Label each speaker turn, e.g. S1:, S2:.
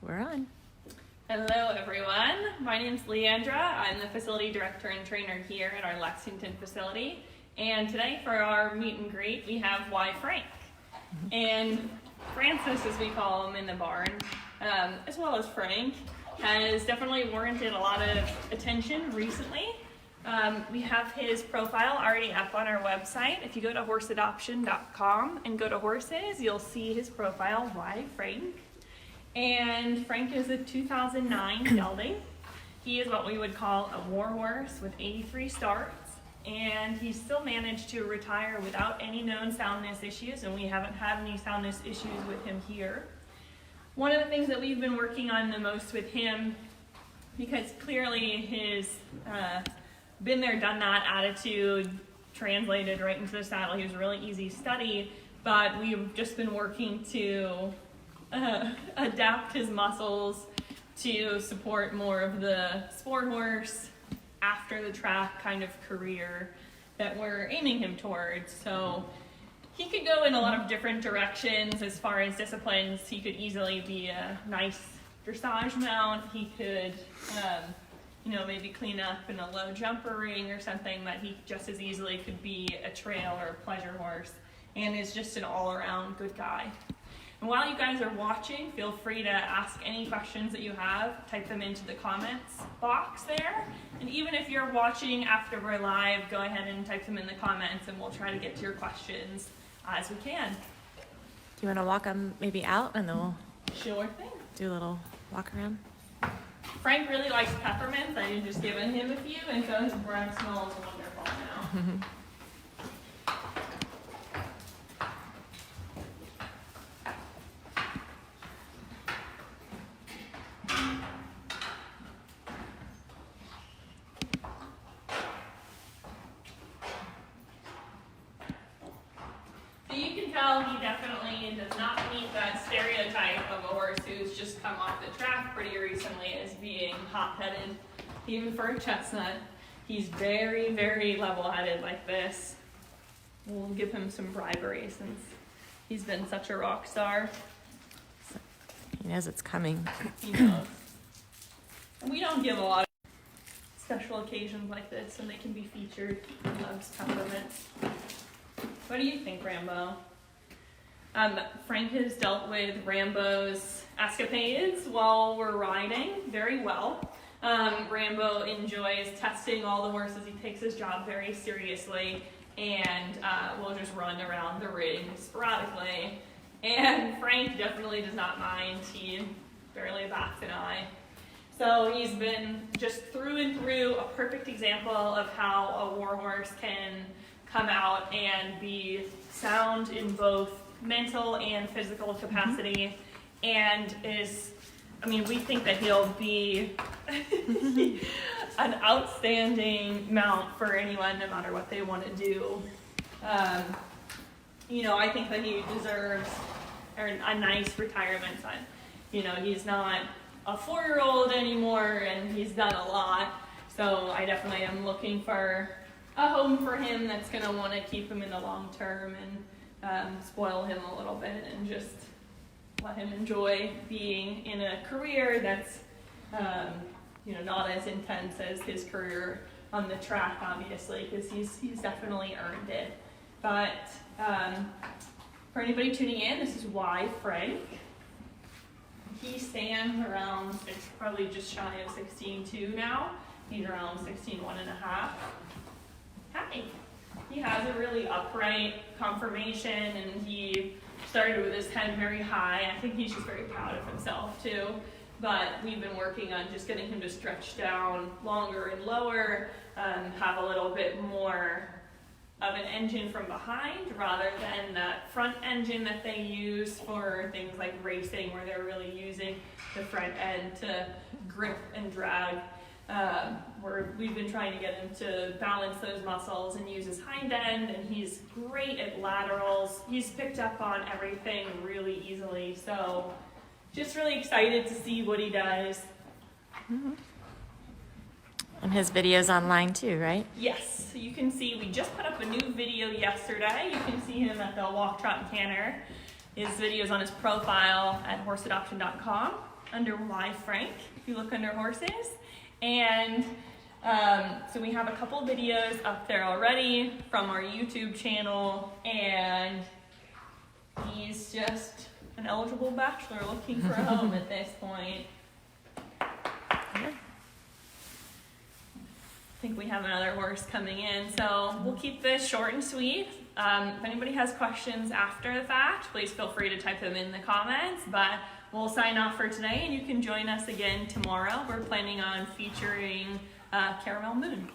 S1: We're on.
S2: Hello everyone, my name's Leandra. I'm the facility director and trainer here at our Lexington facility. And today for our meet and greet, we have Y Frank. And Francis, as we call him in the barn, as well as Frank, has definitely warranted a lot of attention recently. We have his profile already up on our website. If you go to horseadoption.com and go to horses, you'll see his profile, Y Frank. And Frank is a 2009 gelding. He is what we would call a war horse with 83 starts, and he still managed to retire without any known soundness issues, and we haven't had any soundness issues with him here. One of the things that we've been working on the most with him, because clearly his been there, done that attitude translated right into the saddle. He was a really easy study, but we've just been working to adapt his muscles to support more of the sport horse after the track kind of career that we're aiming him towards. So he could go in a lot of different directions as far as disciplines. He could easily be a nice dressage mount. He could maybe clean up in a low jumper ring or something, but he just as easily could be a trail or a pleasure horse and is just an all-around good guy. And while you guys are watching, feel free to ask any questions that you have, type them into the comments box there. And even if you're watching after we're live, go ahead and type them in the comments and we'll try to get to your questions as we can.
S1: Do you want to walk them maybe out and then we'll
S2: Sure thing.
S1: do a little walk around?
S2: Frank really likes peppermints. I had just given him a few, and so his breath smells wonderful now. You can tell he definitely does not meet that stereotype of a horse who's just come off the track pretty recently as being hot-headed. Even for a chestnut, he's very, very level-headed like this. We'll give him some bribery since he's been such a rock star.
S1: He knows it's coming.
S2: He knows. And we don't give a lot of special occasions like this, and they can be featured. He loves peppermints. What do you think, Rambo? Frank has dealt with Rambo's escapades while we're riding very well. Rambo enjoys testing all the horses. He takes his job very seriously and will just run around the ring sporadically. And Frank definitely does not mind. He barely bats an eye. So he's been just through and through a perfect example of how a war horse can come out and be sound in both mental and physical capacity, and we think that he'll be an outstanding mount for anyone, no matter what they want to do. I think that he deserves a nice retirement. He's not a 4-year-old anymore, and he's done a lot, so I definitely am looking for a home for him that's going to want to keep him in the long term and spoil him a little bit and just let him enjoy being in a career that's not as intense as his career on the track, obviously, because he's definitely earned it. But for anybody tuning in, this is Y Frank. He stands around, it's probably just shy of 16.2 now. He's around 16.1 and a half. Hi. He has a really upright conformation, and he started with his head very high. I think he's just very proud of himself too. But we've been working on just getting him to stretch down longer and lower, have a little bit more of an engine from behind rather than that front engine that they use for things like racing, where they're really using the front end to grip and drag. We've been trying to get him to balance those muscles and use his hind end, and he's great at laterals. He's picked up on everything really easily, so just really excited to see what he does.
S1: Mm-hmm. And his video's online too, right?
S2: Yes, so you can see, we just put up a new video yesterday. You can see him at the Walk, Trot, and Canter. His video's on his profile at horseadoption.com. under Y Frank, if you look under horses. And so we have a couple videos up there already from our YouTube channel, and he's just an eligible bachelor looking for a home at this point.
S1: Yeah.
S2: I think we have another horse coming in, so we'll keep this short and sweet. If anybody has questions after the fact, please feel free to type them in the comments, but we'll sign off for today, and you can join us again tomorrow. We're planning on featuring Caramel Moon.